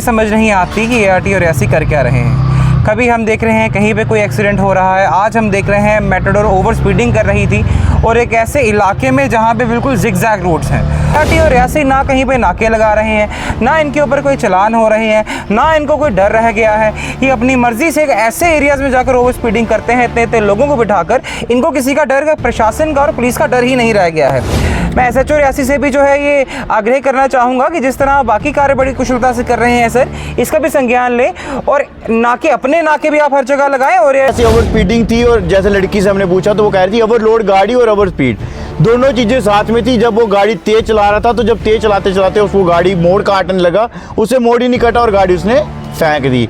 समझ नहीं आती कि ART और रियासी कर क्या रहे हैं। कभी हम देख रहे हैं कहीं पे कोई एक्सीडेंट हो रहा है, आज हम देख रहे हैं मेटाडोर ओवर स्पीडिंग कर रही थी और एक ऐसे इलाके में जहाँ पे बिल्कुल जिगजैग रोड्स हैं। ART और रियासी ना कहीं पे नाके लगा रहे हैं, ना इनके ऊपर कोई चलान हो रहे हैं, ना इनको कोई डर रह गया है। ये अपनी मर्जी से ऐसे एरियाज़ में जाकर ओवर स्पीडिंग करते हैं, इतने इतने लोगों को बिठाकर। इनको किसी का डर, प्रशासन का और पुलिस का डर ही नहीं रह गया है। मैं SHO रियासी से भी जो है ये आग्रह करना चाहूँगा कि जिस तरह बाकी कार्य बड़ी कुशलता से कर रहे हैं सर, इसका भी संज्ञान लें और नाके, अपने नाके भी आप हर जगह लगाएं। और ऐसी ओवर स्पीडिंग थी और जैसे लड़की से हमने पूछा तो वो कह रही थी ओवरलोड गाड़ी और ओवर स्पीड दोनों चीज़ें साथ में थी। जब वो गाड़ी तेज चला रहा था तो जब तेज चलाते चलाते उसको गाड़ी मोड़ काटने लगा, उसे मोड़ ही नहीं कटा और गाड़ी उसने फेंक दी।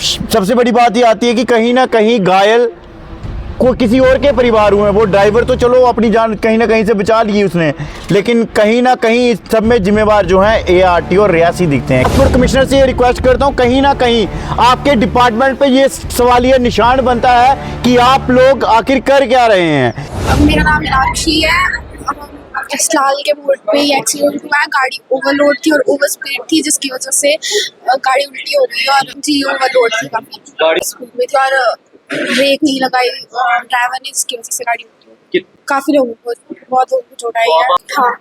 सबसे बड़ी बात ये आती है कि कहीं ना कहीं घायल को किसी और के परिवार हुए। वो ड्राइवर तो चलो अपनी जान कहीं ना कहीं से बचा ली उसने, लेकिन कहीं ना कहीं इस सब में जिम्मेवार जो हैं ART और रियासी दिखते हैं। एक्सपोर्ट कमिश्नर से ये रिक्वेस्ट करता हूँ, कहीं ना कहीं आपके डिपार्टमेंट पे ये सवालिया निशान बनता है कि आप लोग आखिर कर क्या रहे हैं। मेरा नाम मीनाक्षी है। इस्लाल के मोड़ पे ये एक्सीडेंट हुआ है। गाड़ी ओवरलोड थी और ओवर स्पीड थी, जिसकी वजह से गाड़ी उल्टी हो गई और जी ओवरलोड थी, काफी स्पीड में थी और ब्रेक नहीं लगाई ड्राइवर ने, जिसकी वजह से गाड़ी उल्टी। काफी लोगों को, बहुत लोगों को चोट आई है। हाँ,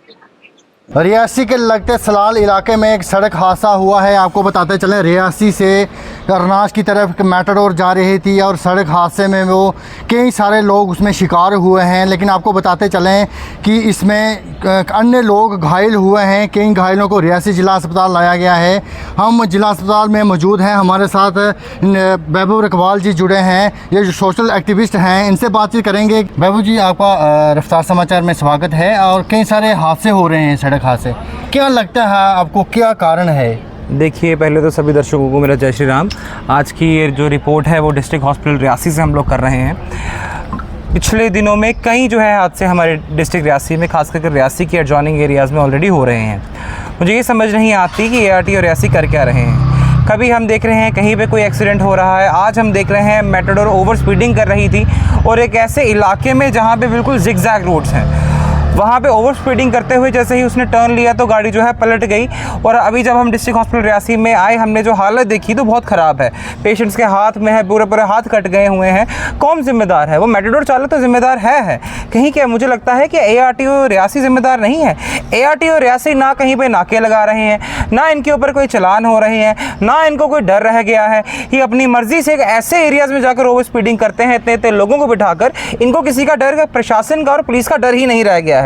रियासी के लगते सलाल इलाके में एक सड़क हादसा हुआ है। आपको बताते चलें, रियासी से अरनाश की तरफ मेटाडोर जा रही थी और सड़क हादसे में वो कई सारे लोग उसमें शिकार हुए हैं। लेकिन आपको बताते चलें कि इसमें अन्य लोग घायल हुए हैं। कई घायलों को रियासी ज़िला अस्पताल लाया गया है। हम ज़िला अस्पताल में मौजूद हैं, हमारे साथ महबूब रकवाल जी जुड़े हैं, ये जो सोशल एक्टिविस्ट हैं, इनसे बातचीत करेंगे। महबूब जी, आपका रफ्तार समाचार में स्वागत है। और कई सारे हादसे हो रहे हैं सड़क हादसे, क्या लगता है आपको, क्या कारण है? देखिए, पहले तो सभी दर्शकों को मेरा जय श्री राम। आज की ये जो रिपोर्ट है वो डिस्ट्रिक्ट हॉस्पिटल रियासी से हम लोग कर रहे हैं। पिछले दिनों में कई जो है हादसे हमारे डिस्ट्रिक्ट रियासी में, खास करके रियासी के एडजॉइनिंग एरियाज़ में ऑलरेडी हो रहे हैं। मुझे ये समझ नहीं आती कि ART और रियासी कर क्या रहे हैं। कभी हम देख रहे हैं कहीं पे कोई एक्सीडेंट हो रहा है, आज हम देख रहे हैं मेटाडोर ओवर स्पीडिंग कर रही थी और एक ऐसे इलाके में जहाँ पे बिल्कुल जिगजैग रोड्स हैं, वहाँ पे ओवर स्पीडिंग करते हुए जैसे ही उसने टर्न लिया तो गाड़ी जो है पलट गई। और अभी जब हम डिस्ट्रिक्ट हॉस्पिटल रियासी में आए, हमने जो हालत देखी तो बहुत ख़राब है। पेशेंट्स के हाथ में है, पूरे पूरे हाथ कट गए हुए हैं। कौन जिम्मेदार है? वो मेटाडोर चालक तो जिम्मेदार है कहीं। क्या मुझे लगता है कि ART और रियासी जिम्मेदार नहीं है। ART और रियासी ना कहीं पे नाके लगा रहे हैं, ना इनके ऊपर कोई चलान हो रहे हैं, ना इनको कोई डर रह गया है। ये अपनी मर्जी से ऐसे एरियाज़ में जाकर ओवर स्पीडिंग करते हैं, इतने इतने लोगों को बिठाकर। इनको किसी का डर, प्रशासन का और पुलिस का डर ही नहीं रह गया है।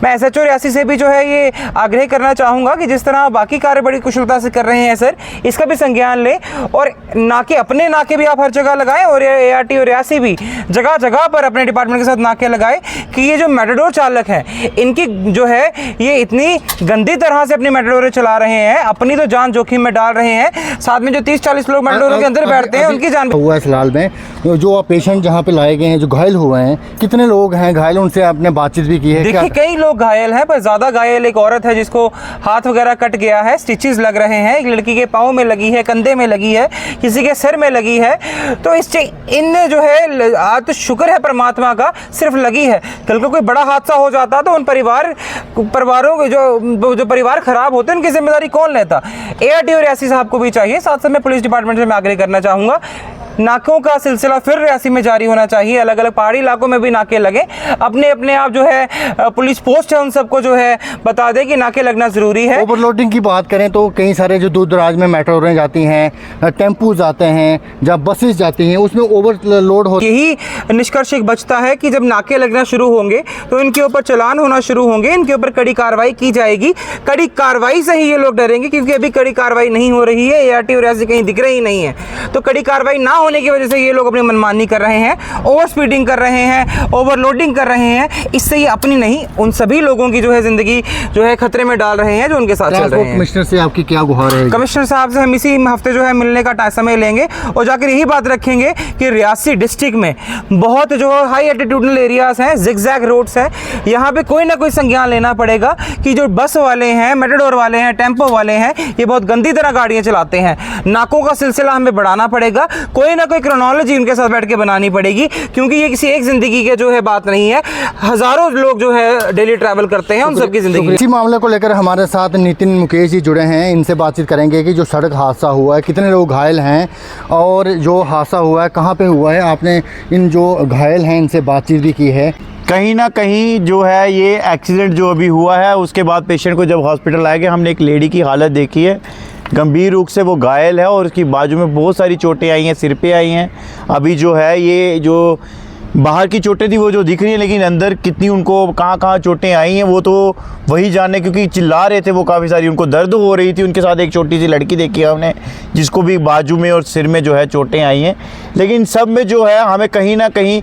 मैं SHO रियासी से भी जो है ये आग्रह करना चाहूँगा कि जिस तरह बाकी कार्य बड़ी कुशलता से कर रहे हैं सर, इसका भी संज्ञान लें और नाके, अपने नाके भी आप हर जगह लगाएं। और ART और रियासी भी जगह जगह पर अपने डिपार्टमेंट के साथ नाके लगाए कि ये जो मेटाडोर चालक हैं, इनकी जो है ये इतनी गंदी तरह से अपनी मेटाडोरें चला रहे हैं, अपनी तो जान जोखिम में डाल रहे हैं, साथ में जो 30-40 लोग मेटाडोरों के अंदर बैठते हैं उनकी जान हुआ है। फिलहाल में जो पेशेंट जहाँ पे लाए गए हैं, जो घायल हुए हैं, कितने लोग हैं घायल? उनसे आपने बातचीत भी की है? देखिए, कई लोग घायल हैं, पर ज़्यादा घायल एक औरत है जिसको हाथ वगैरह कट गया है, स्टिचेस लग रहे हैं। एक लड़की के पाँव में लगी है, कंधे में लगी है, किसी के सिर में लगी है। तो इन जो है, आज तो शुक्र है परमात्मा का, सिर्फ लगी है। कल को कोई बड़ा हादसा हो जाता तो उन परिवारों के जो परिवार खराब होते हैं, उनकी जिम्मेदारी कौन लेता? ART और रियासी साहब को भी चाहिए। साथ साथ में पुलिस डिपार्टमेंट से मैं आग्रह करना चाहूँगा, नाकों का सिलसिला फिर रियासी में जारी होना चाहिए। अलग अलग पहाड़ी इलाकों में भी नाके लगे। अपने आप जो है पुलिस पोस्ट है, उन सबको जो है बता दे कि नाके लगना ज़रूरी है। ओवरलोडिंग की बात करें तो कई सारे जो दूर दराज में मेट्रोरें जाती हैं, टेम्पू जाते हैं, जब बसेस जाती हैं, उसमें ओवरलोड हो। यही निष्कर्ष एक बचता है कि जब नाके लगना शुरू होंगे तो इनके ऊपर चलान होना शुरू होंगे, इनके ऊपर कड़ी कार्रवाई की जाएगी। कड़ी कार्रवाई से ही ये लोग डरेंगे, क्योंकि अभी कड़ी कार्रवाई नहीं हो रही है। ART और रियासी कहीं दिख रही नहीं है, तो कड़ी कार्रवाई ना होने की वजह से ये लोग अपनी मनमानी कर रहे हैं, ओवर स्पीडिंग कर रहे हैं, ओवरलोडिंग कर रहे हैं। इससे ये अपनी नहीं, उन सभी लोगों की जो है ज़िंदगी जो है खतरे में डाल रहे हैं जो उनके साथ चल रहे हैं। कमिश्नर से आपकी क्या गुहार है? कमिश्नर साहब से हम इसी हफ्ते जो है मिलने का समय लेंगे और जाकर यही बात रखेंगे कि रियासी डिस्ट्रिक्ट में बहुत जो हाई एल्टीट्यूडनल एरियाज़ हैं, जिगजैग रोड्स हैं, यहाँ पे कोई ना कोई संज्ञान लेना पड़ेगा कि जो बस वाले हैं, मेटाडोर वाले हैं, टेम्पो वाले हैं, ये बहुत गंदी तरह गाड़ियाँ चलाते हैं। नाकों का सिलसिला हमें बढ़ाना पड़ेगा। कोई कोई ना कोई क्रोनोलॉजी उनके साथ बैठ के बनानी पड़ेगी, क्योंकि ये किसी एक ज़िंदगी के जो है बात नहीं है, हज़ारों लोग जो है डेली ट्रैवल करते हैं, उन सबकी ज़िंदगी। इसी मामले को लेकर हमारे साथ नितिन मुकेश जी जुड़े हैं, इनसे बातचीत करेंगे कि जो सड़क हादसा हुआ है, कितने लोग घायल हैं और जो हादसा हुआ है कहाँ पे हुआ है। आपने इन जो घायल हैं इनसे बातचीत भी की है। कहीं ना कहीं जो है ये एक्सीडेंट जो अभी हुआ है, उसके बाद पेशेंट को जब हॉस्पिटल लाया गया, हमने एक लेडी की हालत देखी है, गंभीर रूप से वो घायल है और उसकी बाजू में बहुत सारी चोटें आई हैं, सिर पे आई हैं। अभी जो है ये जो बाहर की चोटें थी वो जो दिख रही हैं, लेकिन अंदर कितनी उनको कहाँ चोटें आई हैं वो तो वही जाने, क्योंकि चिल्ला रहे थे वो काफ़ी सारी, उनको दर्द हो रही थी। उनके साथ एक छोटी सी लड़की देखी है हमने, जिसको भी बाजू में और सिर में जो है चोटें आई हैं। लेकिन सब में जो है हमें कहीं ना कहीं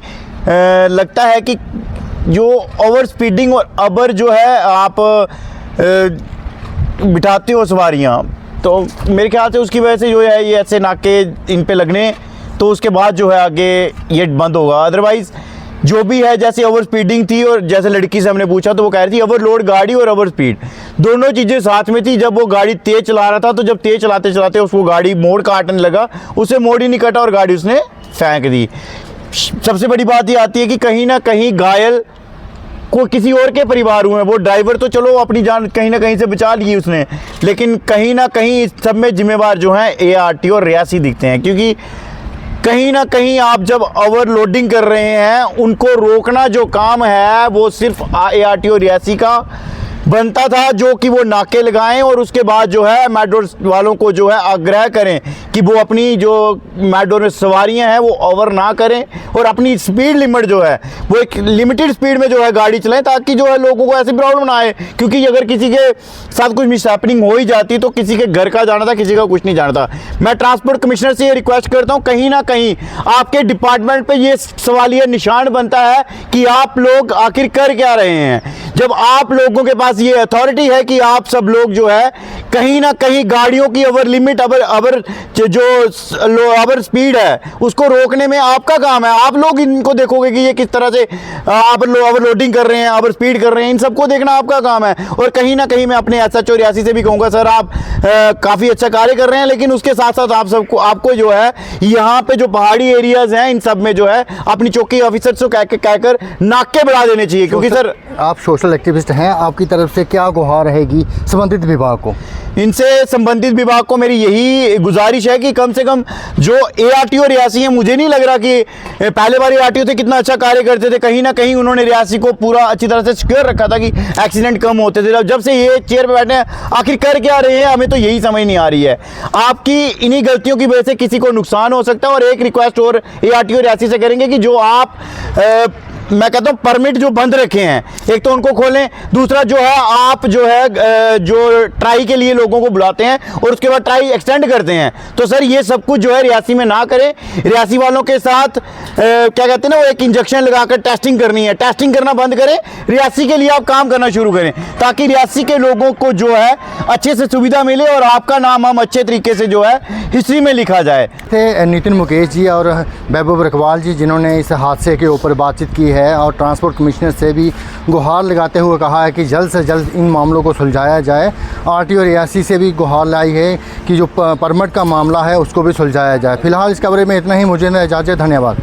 लगता है कि जो ओवर स्पीडिंग और अबर जो है आप बिठाते हो सवारियाँ, तो मेरे ख्याल से उसकी वजह से जो है ये ऐसे नाके इन पे लगने, तो उसके बाद जो है आगे ये बंद होगा। अदरवाइज़ जो भी है, जैसे ओवर स्पीडिंग थी और जैसे लड़की से हमने पूछा तो वो कह रही थी ओवरलोड गाड़ी और ओवर स्पीड दोनों चीज़ें साथ में थी। जब वो गाड़ी तेज़ चला रहा था तो जब तेज़ चलाते चलाते उसको गाड़ी मोड़ काटने लगा, उसे मोड़ ही नहीं कटा और गाड़ी उसने फेंक दी। सबसे बड़ी बात ये आती है कि कहीं ना कहीं घायल को किसी और के परिवार हुए हैं। वो ड्राइवर तो चलो अपनी जान कहीं ना कहीं से बचा ली उसने, लेकिन कहीं ना कहीं इस सब में जिम्मेवार जो हैं ARTO और रियासी दिखते हैं, क्योंकि कहीं ना कहीं आप जब ओवरलोडिंग कर रहे हैं, उनको रोकना जो काम है वो सिर्फ ARTO रियासी का बनता था, जो कि वो नाके लगाएं और उसके बाद जो है मेट्रो वालों को जो है आग्रह करें कि वो अपनी जो मेट्रो में सवारियां हैं वो ओवर ना करें और अपनी स्पीड लिमिट जो है वो एक लिमिटेड स्पीड में जो है गाड़ी चलाएं, ताकि जो है लोगों को ऐसी प्रॉब्लम ना आए। क्योंकि अगर किसी के साथ कुछ मिसहैपनिंग हो ही जाती तो किसी के घर का जाना था, किसी का कुछ नहीं जाना था। मैं ट्रांसपोर्ट कमिश्नर से ये रिक्वेस्ट करता हूँ, कहीं ना कहीं आपके डिपार्टमेंट पर ये सवालिया निशान बनता है कि आप लोग आखिर कर क्या रहे हैं, जब आप लोगों के पास ये अथॉरिटी है कि आप सब लोग जो है कहीं ना कहीं गाड़ियों की ओवर लिमिट ओवर स्पीड है उसको रोकने में आपका काम है। आप लोग इनको देखोगे कि ये किस तरह से आप ओवरलोडिंग कर रहे हैं, ओवर स्पीड कर रहे हैं, इन सबको देखना आपका काम है। और कहीं ना कहीं मैं अपने SHO रियासी से भी कहूँगा, सर आप काफ़ी अच्छा कार्य कर रहे हैं, लेकिन उसके साथ साथ आपको जो है यहाँ पे जो पहाड़ी एरियाज हैं इन सब में जो है अपनी चौकी ऑफिसर्स को कहकर नाके बढ़ा देने चाहिए। क्योंकि सर आप सोशल एक्टिविस्ट हैं, आपकी तरफ से क्या गुहार रहेगी संबंधित विभाग को? इनसे संबंधित विभाग को मेरी यही गुजारिश है कि कम से कम जो ARTO रियासी है, मुझे नहीं लग रहा कि पहले बार ARTO थे कितना अच्छा कार्य करते थे, कहीं ना कहीं उन्होंने रियासी को पूरा अच्छी तरह से सिक्योर रखा था कि एक्सीडेंट कम होते थे। जब से ये चेयर पे बैठे हैं आखिर कर क्या रहे हैं, हमें तो यही समझ नहीं आ रही है। आपकी इन्हीं गलतियों की वजह से किसी को नुकसान हो सकता है। और एक रिक्वेस्ट और ARTO रियासी से करेंगे कि जो आप मैं कहता हूँ परमिट जो बंद रखे हैं, एक तो उनको खोलें, दूसरा जो है आप जो है जो ट्राई के लिए लोगों को बुलाते हैं और उसके बाद ट्राई एक्सटेंड करते हैं, तो सर ये सब कुछ जो है रियासी में ना करें। रियासी वालों के साथ क्या कहते हैं ना, वो एक इंजेक्शन लगाकर टेस्टिंग करनी है, टेस्टिंग करना बंद करें, रियासी के लिए आप काम करना शुरू करें, ताकि रियासी के लोगों को जो है अच्छे से सुविधा मिले और आपका नाम हम अच्छे तरीके से जो है हिस्ट्री में लिखा जाए। थे नितिन मुकेश जी और महबूब रखवाल जी, जिन्होंने इस हादसे के ऊपर बातचीत की है और ट्रांसपोर्ट कमिश्नर से भी गुहार लगाते हुए कहा है कि जल्द से जल्द इन मामलों को सुलझाया जाए। RTO रियासी से भी गुहार लाई है कि जो परमिट का मामला है उसको भी सुलझाया जाए। फिलहाल इस कवरेज में इतना ही, मुझे इजाज़त, धन्यवाद।